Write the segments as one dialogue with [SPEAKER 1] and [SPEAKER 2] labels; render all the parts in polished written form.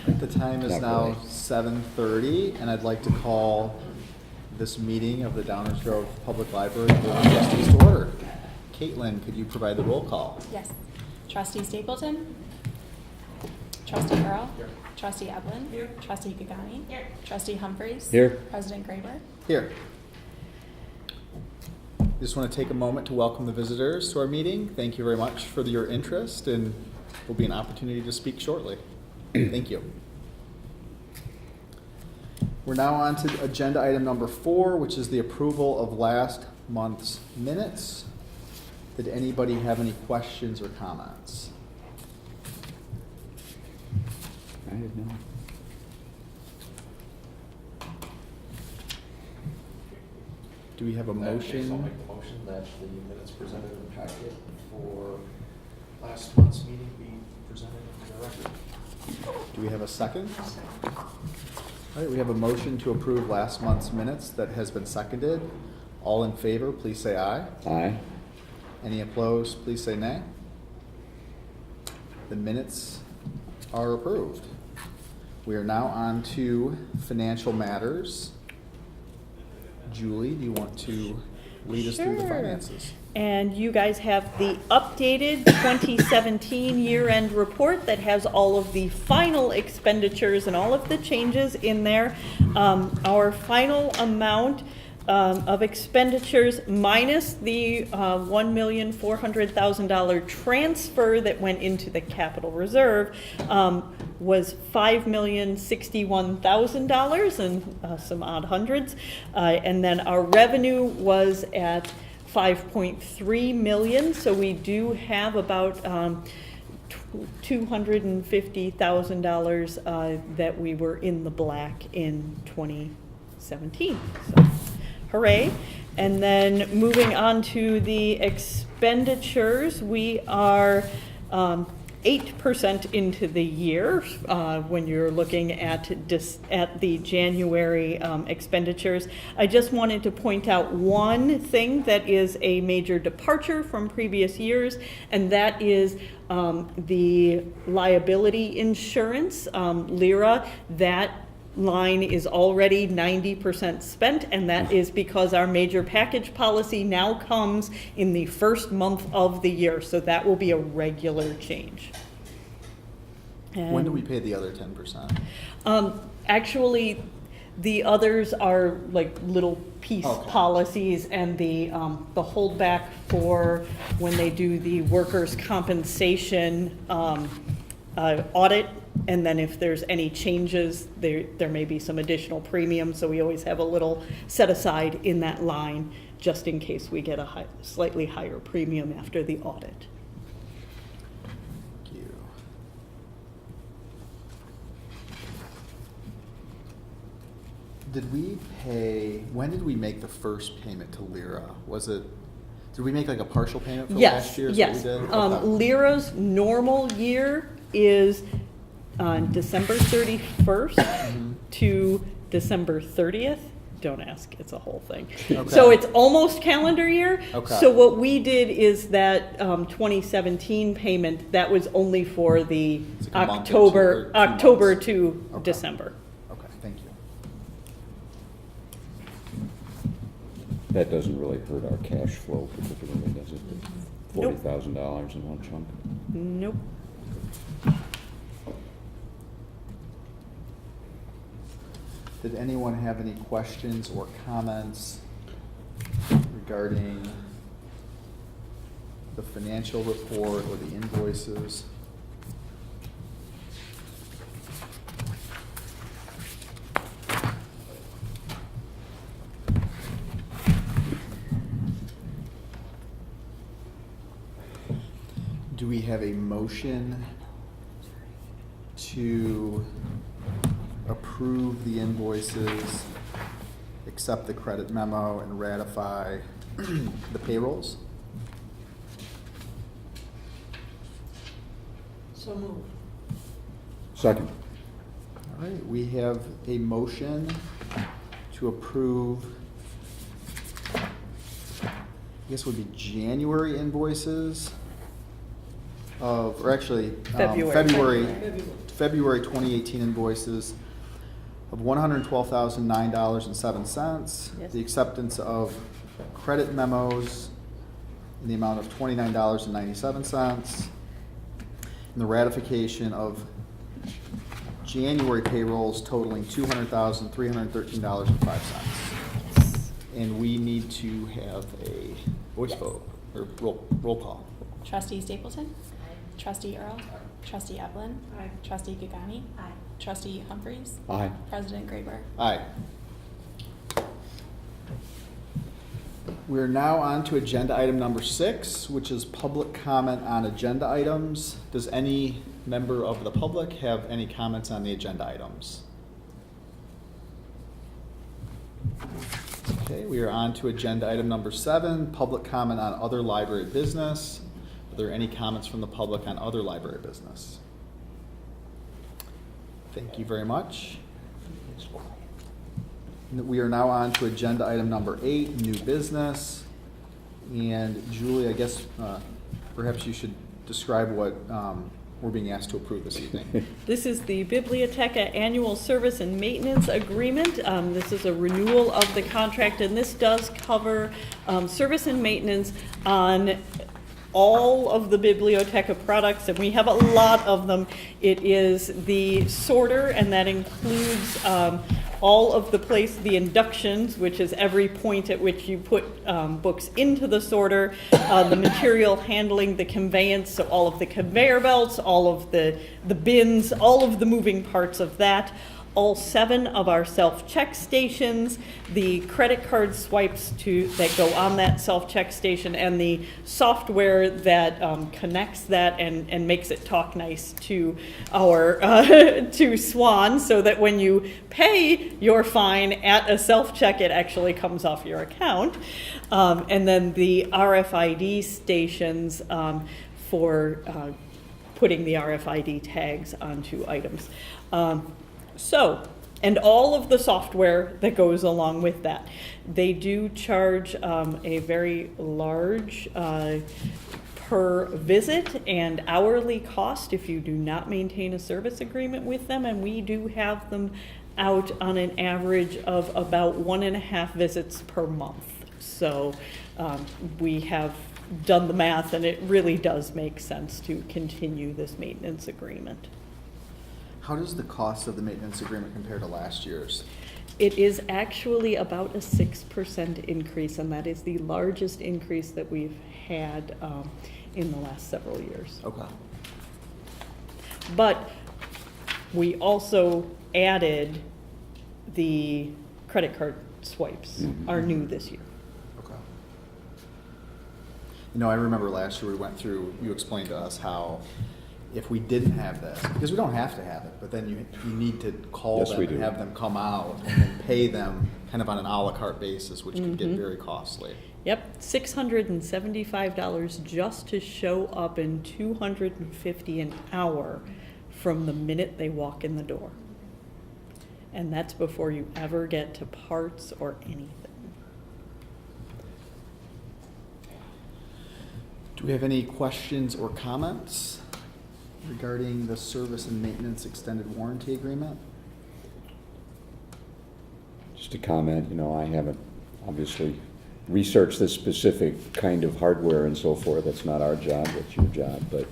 [SPEAKER 1] The time is
[SPEAKER 2] Not
[SPEAKER 1] now
[SPEAKER 2] really.
[SPEAKER 1] 7:30, and I'd like to call this meeting of the Downers Grove Public Library Board of Trustees to order. Caitlin, could you provide the roll call?
[SPEAKER 3] Yes. Trustee Stapleton? Trustee Earl? Here. Trustee Evelyn? Here. Trustee Gagani? Here. Trustee Humphries?
[SPEAKER 2] Here.
[SPEAKER 3] President Graber?
[SPEAKER 1] Here. Just want to take a moment to welcome the visitors to our meeting. Thank you very much for your interest, and will be an opportunity to speak shortly. Thank you. We're now on to agenda item number 4, which is the approval of last month's minutes. Did anybody have any questions or comments?
[SPEAKER 2] I have no.
[SPEAKER 1] Do we have a
[SPEAKER 4] I'll
[SPEAKER 1] motion?
[SPEAKER 4] make the motion that the minutes presented in the packet for last month's meeting be presented into the record.
[SPEAKER 1] Do we have a second? All right, we have a motion to approve last month's minutes that has been seconded. All in favor, please say aye.
[SPEAKER 2] Aye.
[SPEAKER 1] Any opposed, please say nay. The minutes are approved. We are now on to financial matters. Julie, do you want to lead us through the
[SPEAKER 5] Sure.
[SPEAKER 1] finances?
[SPEAKER 5] And you guys have the updated 2017 year-end report that has all of the final expenditures and all of the changes in there. Our final amount of expenditures minus the $1,400,000 transfer that went into the capital reserve was $5,061,000 and some odd hundreds. And then our revenue was at 5.3 million, so we do have about $250,000 that we were in the black in 2017. So, hooray. And then moving on to the expenditures, we are 8% into the year when you're looking at the January expenditures. I just wanted to point out one thing that is a major departure from previous years, and that is the liability insurance, LIRA. That line is already 90% spent, and that is because our major package policy now comes in the first month of the year, so that will be a regular change.
[SPEAKER 1] When do we pay the other 10%?
[SPEAKER 5] Actually, the others are like little piece
[SPEAKER 1] Okay.
[SPEAKER 5] policies, and the holdback for when they do the workers' compensation audit. And then if there's any changes, there may be some additional premium, so we always have a little set aside in that line just in case we get a slightly higher premium after the audit.
[SPEAKER 1] Thank you. When did we make the first payment to LIRA? Did we make like a partial payment for last year? Is
[SPEAKER 5] Yes.
[SPEAKER 1] what we did? Okay.
[SPEAKER 5] LIRA's normal year is December 31st to December 30th. Don't ask, it's a whole thing.
[SPEAKER 1] Okay.
[SPEAKER 5] So it's almost calendar year.
[SPEAKER 1] Okay.
[SPEAKER 5] So what we did is that 2017 payment, that was only for the
[SPEAKER 1] It's like a month or two, or 2
[SPEAKER 5] October
[SPEAKER 1] months.
[SPEAKER 5] to
[SPEAKER 1] Okay.
[SPEAKER 5] December.
[SPEAKER 1] Okay, thank you.
[SPEAKER 2] That doesn't really hurt our cash flow particularly, does it?
[SPEAKER 5] Nope.
[SPEAKER 2] $40,000 in one chunk.
[SPEAKER 5] Nope.
[SPEAKER 1] Did anyone have any questions or comments regarding the financial report or the invoices? Do we have a motion to approve the invoices, accept the credit memo, and ratify the payrolls?
[SPEAKER 5] So moved.
[SPEAKER 2] Second.
[SPEAKER 1] All right, we have a motion to approve, I guess would be January invoices or actually,
[SPEAKER 5] February.
[SPEAKER 1] February 2018 invoices of $112,009.07.
[SPEAKER 5] Yes.
[SPEAKER 1] The acceptance of credit memos in the amount of $29.97. And the ratification of January payrolls totaling $200,313.05. And we need to have a voice vote, or roll call.
[SPEAKER 3] Trustee Stapleton? Trustee Earl? Trustee Evelyn? Trustee Gagani? Trustee Humphries?
[SPEAKER 2] Aye.
[SPEAKER 3] President Graber?
[SPEAKER 1] Aye. We're now on to agenda item number 6, which is public comment on agenda items. Does any member of the public have any comments on the agenda items? Okay, we are on to agenda item number 7, public comment on other library business. Are there any comments from the public on other library business? Thank you very much. We are now on to agenda item number 8, new business. And Julie, I guess perhaps you should describe what we're being asked to approve this evening.
[SPEAKER 5] This is the Biblioteca Annual Service and Maintenance Agreement. This is a renewal of the contract, and this does cover service and maintenance on all of the Biblioteca products, and we have a lot of them. It is the sorter, and that includes all of the inductions, which is every point at which you put books into the sorter, the material handling, the conveyance, so all of the conveyor belts, all of the bins, all of the moving parts of that. All 7 of our self-check stations, the credit card swipes that go on that self-check station, and the software that connects that and makes it talk nice to our to Swan, so that when you pay your fine at a self-check, it actually comes off your account. And then the RFID stations for putting the RFID tags onto items. And all of the software that goes along with that. They do charge a very large per visit and hourly cost if you do not maintain a service agreement with them, and we do have them out on an average of about 1.5 visits per month. So we have done the math, and it really does make sense to continue this maintenance agreement.
[SPEAKER 1] How does the cost of the maintenance agreement compare to last year's?
[SPEAKER 5] It is actually about a 6% increase, and that is the largest increase that we've had in the last several years.
[SPEAKER 1] Okay.
[SPEAKER 5] But we also added the credit card swipes, are new this year.
[SPEAKER 1] Okay. You know, I remember last year we went through, you explained to us how if we didn't have this, because we don't have to have it, but then you need to call
[SPEAKER 2] Yes,
[SPEAKER 1] them
[SPEAKER 2] we
[SPEAKER 1] and
[SPEAKER 2] do.
[SPEAKER 1] have them come out and then pay them kind of on an a la carte basis, which could get very costly.
[SPEAKER 5] Yep, $675 just to show up, and $250 an hour from the minute they walk in the door. And that's before you ever get to parts or anything.
[SPEAKER 1] Do we have any questions or comments regarding the service and maintenance extended warranty agreement?
[SPEAKER 2] Just a comment, I haven't obviously researched this specific kind of hardware and so forth. That's not our job, that's your job. But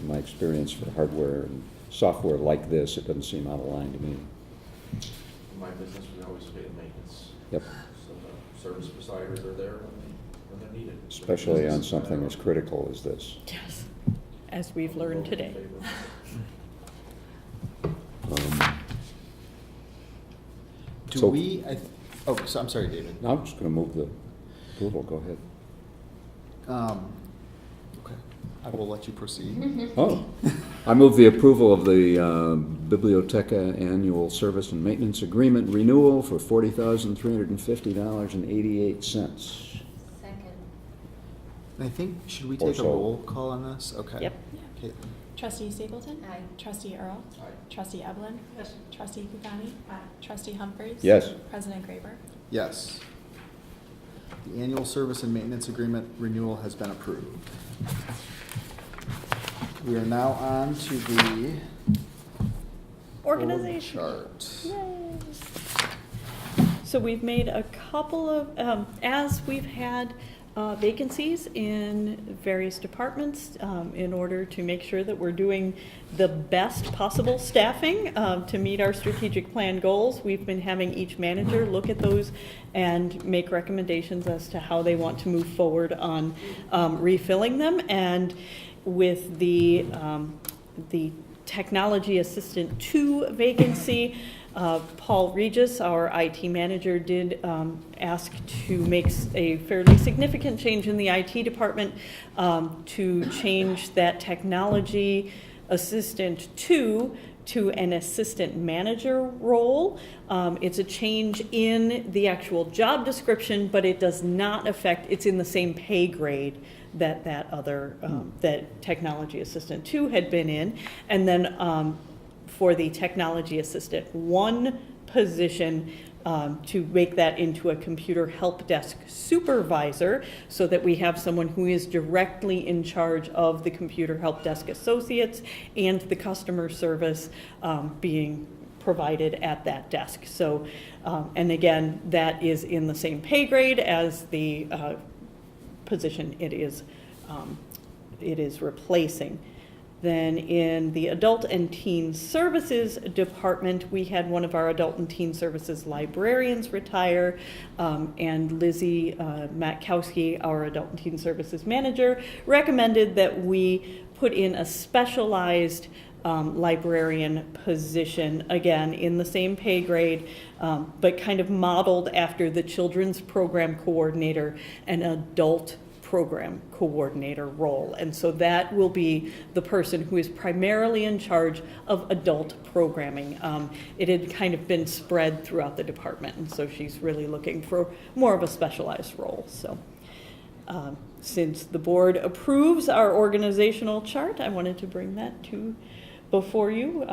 [SPEAKER 2] my experience for hardware and software like this, it doesn't seem out of line to me.
[SPEAKER 4] In my business, we always pay the maintenance.
[SPEAKER 2] Yep.
[SPEAKER 4] So the service providers are there when they're needed.
[SPEAKER 2] Especially on something as critical as this.
[SPEAKER 5] Yes, as we've learned today.
[SPEAKER 1] Do
[SPEAKER 2] So-
[SPEAKER 1] we, so I'm sorry, David.
[SPEAKER 2] No, I'm just going to move the approval. Go ahead.
[SPEAKER 1] Okay, I will let you proceed.
[SPEAKER 2] Oh, I move the approval of the Biblioteca Annual Service and Maintenance Agreement renewal for $40,350.88.
[SPEAKER 6] Second.
[SPEAKER 1] And I think, should we
[SPEAKER 2] Or
[SPEAKER 1] take a
[SPEAKER 2] so.
[SPEAKER 1] roll call on this? Okay.
[SPEAKER 5] Yep.
[SPEAKER 1] Caitlin?
[SPEAKER 3] Trustee Stapleton?
[SPEAKER 6] Aye.
[SPEAKER 3] Trustee Earl?
[SPEAKER 4] Aye.
[SPEAKER 3] Trustee Evelyn?
[SPEAKER 6] Yes.
[SPEAKER 3] Trustee Gagani? Trustee Humphries?
[SPEAKER 2] Yes.
[SPEAKER 3] President Graber?
[SPEAKER 1] Yes. The annual service and maintenance agreement renewal has been approved. We are now on to the org
[SPEAKER 5] Organization.
[SPEAKER 1] chart.
[SPEAKER 5] Yay. So we've made a couple of, as we've had vacancies in various departments, in order to make sure that we're doing the best possible staffing to meet our strategic plan goals, we've been having each manager look at those and make recommendations as to how they want to move forward on refilling them. And with the technology assistant 2 vacancy, Paul Regis, our IT manager, did ask to make a fairly significant change in the IT department to change that technology assistant 2 to an assistant manager role. It's a change in the actual job description, but it does not affect, it's in the same pay grade that other, that technology assistant 2 had been in. And then for the technology assistant 1 position, to make that into a computer help desk supervisor, so that we have someone who is directly in charge of the computer help desk associates and the customer service being provided at that desk. So, and again, that is in the same pay grade as the position it is replacing. Then in the Adult and Teen Services Department, we had one of our Adult and Teen Services librarians retire, and Lizzie Matkowski, our Adult and Teen Services Manager, recommended that we put in a specialized librarian position, again, in the same pay grade, but kind of modeled after the Children's Program Coordinator and Adult Program Coordinator role. And so that will be the person who is primarily in charge of adult programming. It had kind of been spread throughout the department, and so she's really looking for more of a specialized role. So since the board approves our organizational chart, I wanted to bring that to before you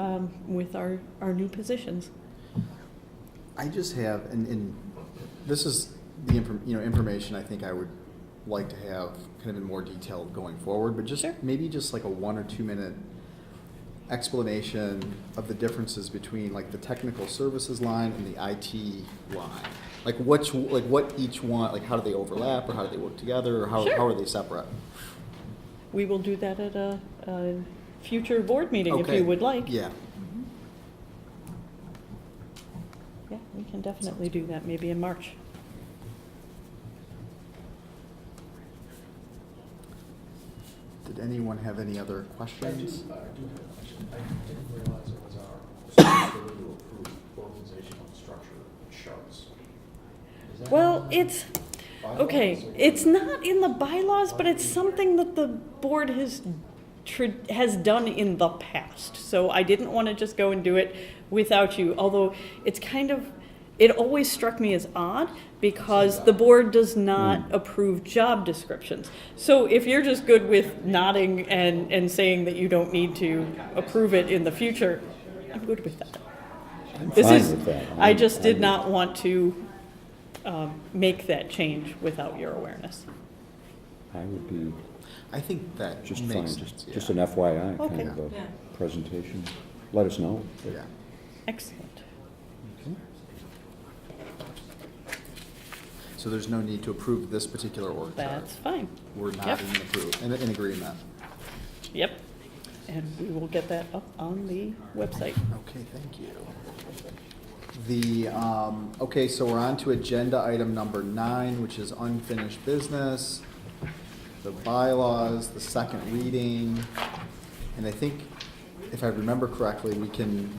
[SPEAKER 5] with our new positions.
[SPEAKER 1] I just have, and this is the information I think I would like to have kind of in more detail going forward, but just
[SPEAKER 5] Sure.
[SPEAKER 1] maybe just like a 1 or 2 minute explanation of the differences between like the technical services line and the IT line. Like what each one, like how do they overlap, or how do they work together, or how are they separate?
[SPEAKER 5] We will do that at a future board meeting if
[SPEAKER 1] Okay.
[SPEAKER 5] you would like.
[SPEAKER 1] Yeah.
[SPEAKER 5] Yeah, we can definitely do that maybe in March.
[SPEAKER 1] Did anyone have any other questions?
[SPEAKER 4] I do have a question. I didn't realize it was our responsibility to approve organizational structure charts. Is that
[SPEAKER 5] Well,
[SPEAKER 4] in the
[SPEAKER 5] it's,
[SPEAKER 4] bylaws,
[SPEAKER 5] okay,
[SPEAKER 4] or-
[SPEAKER 5] it's not in the bylaws, but it's something that the board has done in the past. So I didn't want to just go and do it without you, although it's kind of, it always struck me as odd because the board does not approve job descriptions. So if you're just good with nodding and saying that you don't need to approve it in the future, I'm good with that.
[SPEAKER 2] I'm
[SPEAKER 5] This
[SPEAKER 2] fine
[SPEAKER 5] is,
[SPEAKER 2] with that.
[SPEAKER 5] I just did not want to make that change without your awareness.
[SPEAKER 2] I would be
[SPEAKER 1] I think that
[SPEAKER 2] just
[SPEAKER 1] makes
[SPEAKER 2] fine,
[SPEAKER 1] sense.
[SPEAKER 2] just an FYI
[SPEAKER 5] Okay.
[SPEAKER 2] kind of a presentation. Let us know.
[SPEAKER 1] Yeah.
[SPEAKER 5] Excellent.
[SPEAKER 1] So there's no need to approve this particular org chart.
[SPEAKER 5] That's fine.
[SPEAKER 1] We're
[SPEAKER 5] Yep.
[SPEAKER 1] not in agreement.
[SPEAKER 5] Yep. And we will get that up on the website.
[SPEAKER 1] Okay, thank you. Okay, so we're on to agenda item number 9, which is unfinished business, the bylaws, the second reading. And I think, if I remember correctly, we can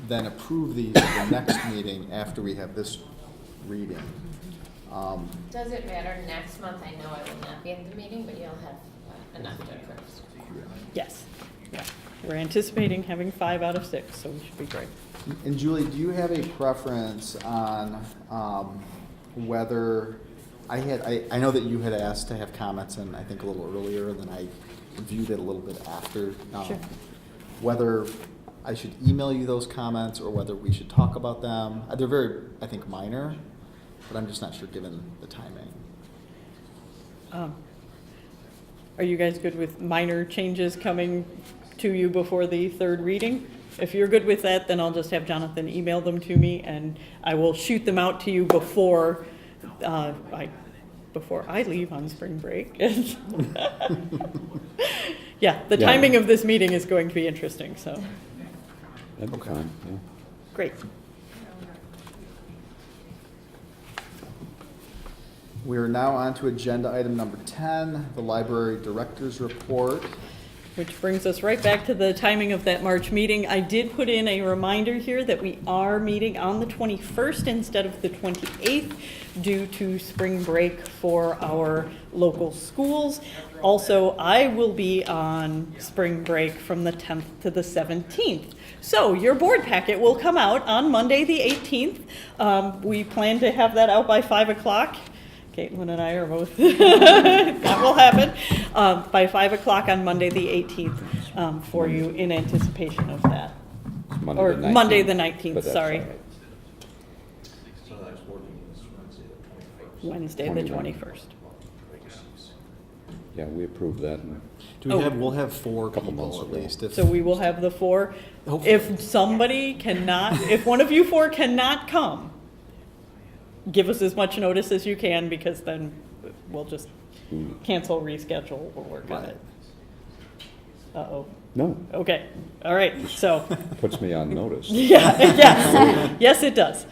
[SPEAKER 1] then approve these at the next meeting after we have this reading.
[SPEAKER 6] Does it matter next month? I know I will not be at the meeting, but you'll have enough to approve.
[SPEAKER 5] Yes. Yeah. We're anticipating having 5 out of 6, so we should be great.
[SPEAKER 1] And Julie, do you have a preference on whether, I know that you had asked to have comments, and I think a little earlier, and then I viewed it a little bit after.
[SPEAKER 5] Sure.
[SPEAKER 1] Whether I should email you those comments or whether we should talk about them. They're very, I think, minor, but I'm just not sure given the timing.
[SPEAKER 5] Are you guys good with minor changes coming to you before the third reading? If you're good with that, then I'll just have Jonathan email them to me, and I will shoot them out to you before I leave on spring break. Yeah, the
[SPEAKER 2] Yeah.
[SPEAKER 5] timing of this meeting is going to be interesting, so,
[SPEAKER 2] That'd be fine, yeah.
[SPEAKER 5] great.
[SPEAKER 1] We are now on to agenda item number 10, the library director's report.
[SPEAKER 5] Which brings us right back to the timing of that March meeting. I did put in a reminder here that we are meeting on the 21st instead of the 28th due to spring break for our local schools. Also, I will be on spring break from the 10th to the 17th. So your board packet will come out on Monday, the 18th. We plan to have that out by 5 o'clock. Caitlin and I are both, that will happen, by 5 o'clock on Monday, the 18th, for you in anticipation of that.
[SPEAKER 2] It's
[SPEAKER 5] Or
[SPEAKER 2] the 19th,
[SPEAKER 5] Monday, the 19th,
[SPEAKER 2] but that's
[SPEAKER 5] sorry.
[SPEAKER 2] all right.
[SPEAKER 4] So the next board meeting is Wednesday, the 21st.
[SPEAKER 5] Wednesday, the
[SPEAKER 2] 21st.
[SPEAKER 5] 21st.
[SPEAKER 2] Yeah, we approved that. And
[SPEAKER 1] We'll have 4
[SPEAKER 2] Couple months
[SPEAKER 1] people at
[SPEAKER 2] ago.
[SPEAKER 1] least. If-
[SPEAKER 5] So we will have the 4.
[SPEAKER 1] Hopefully.
[SPEAKER 5] If somebody cannot, if one of you 4 cannot come, give us as much notice as you can, because then we'll just cancel, reschedule, we'll work on it. Uh-oh.
[SPEAKER 2] No,
[SPEAKER 5] Okay, all right, so,
[SPEAKER 2] puts me on notice.
[SPEAKER 5] yeah, yes, it does.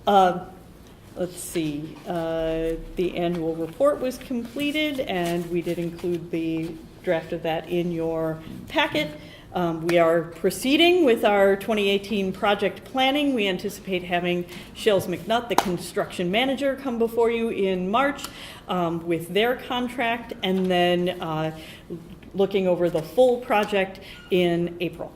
[SPEAKER 5] Let's see, the annual report was completed, and we did include the draft of that in your packet. We are proceeding with our 2018 project planning. We anticipate having Shales McNutt, the construction manager, come before you in March with their contract, and then looking over the full project in April.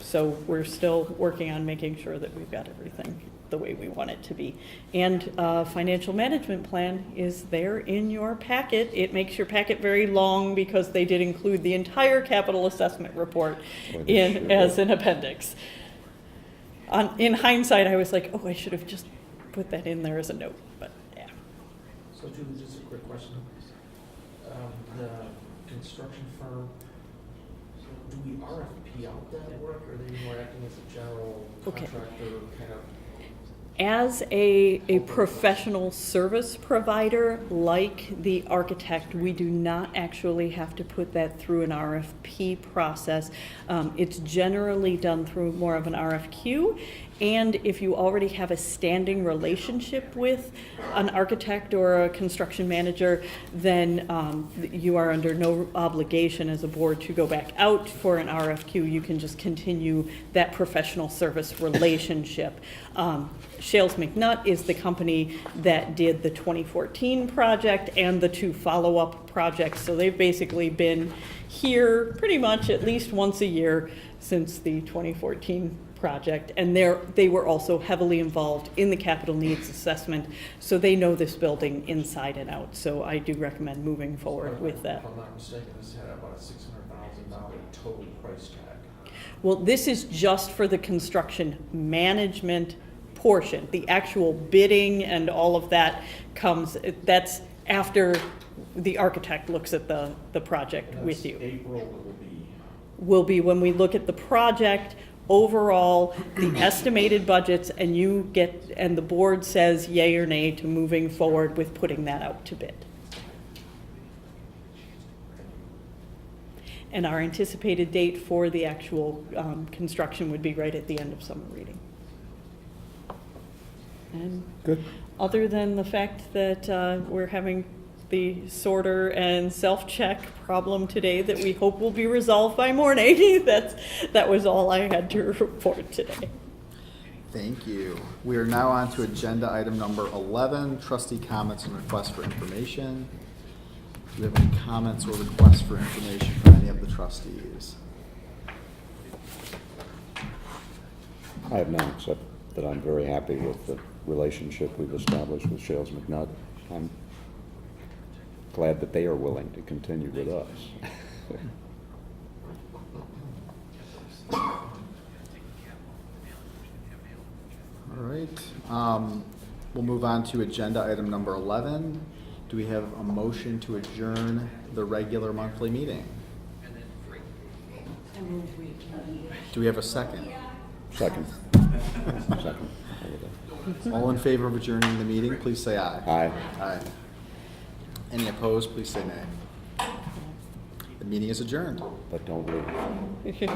[SPEAKER 5] So we're still working on making sure that we've got everything the way we want it to be. And financial management plan is there in your packet. It makes your packet very long because they did include the entire capital assessment report
[SPEAKER 2] Boy, they sure
[SPEAKER 5] as
[SPEAKER 2] did.
[SPEAKER 5] an appendix. In hindsight, I was like, oh, I should have just put that in there as a note, but yeah.
[SPEAKER 4] So Julie, just a quick question. The construction firm, do we RFP out that work, or are they more acting as a general
[SPEAKER 5] Okay.
[SPEAKER 4] contractor kind of?
[SPEAKER 5] As a professional service provider, like the architect, we do not actually have to put that through an RFP process. It's generally done through more of an RFQ. And if you already have a standing relationship with an architect or a construction manager, then you are under no obligation as a board to go back out for an RFQ. You can just continue that professional service relationship. Shales McNutt is the company that did the 2014 project and the 2 follow-up projects. So they've basically been here pretty much at least once a year since the 2014 project, and they were also heavily involved in the capital needs assessment, so they know this building inside and out. So I do recommend moving forward with that.
[SPEAKER 4] If I'm not mistaken, this had about a $600,000 total price tag.
[SPEAKER 5] Well, this is just for the construction management portion. The actual bidding and all of that that's after the architect looks at the project
[SPEAKER 4] And
[SPEAKER 5] with
[SPEAKER 4] that's
[SPEAKER 5] you.
[SPEAKER 4] April, it
[SPEAKER 5] Will be when we look at the project overall, the estimated budgets, and the board says yay or nay to moving forward with putting that out to bid. And our anticipated date for the actual construction would be right at the end of summer reading. And
[SPEAKER 2] Good.
[SPEAKER 5] other than the fact that we're having the sorter and self-check problem today that we hope will be resolved by morning, that was all I had to report today.
[SPEAKER 1] Thank you. We are now on to agenda item number 11, trustee comments and requests for information. Do we have any comments or requests for information from any of the trustees?
[SPEAKER 2] I have none, except that I'm very happy with the relationship we've established with Shales McNutt. I'm glad that they are willing to continue with us.
[SPEAKER 1] All right. We'll move on to agenda item number 11. Do Do we have a motion to adjourn the regular monthly meeting? Do we have a second?
[SPEAKER 2] Second. Second.
[SPEAKER 1] All in favor of adjourning the meeting, please say aye.
[SPEAKER 2] Aye.
[SPEAKER 1] Aye. Any opposed, please say nay. The meeting is adjourned.
[SPEAKER 2] But don't leave.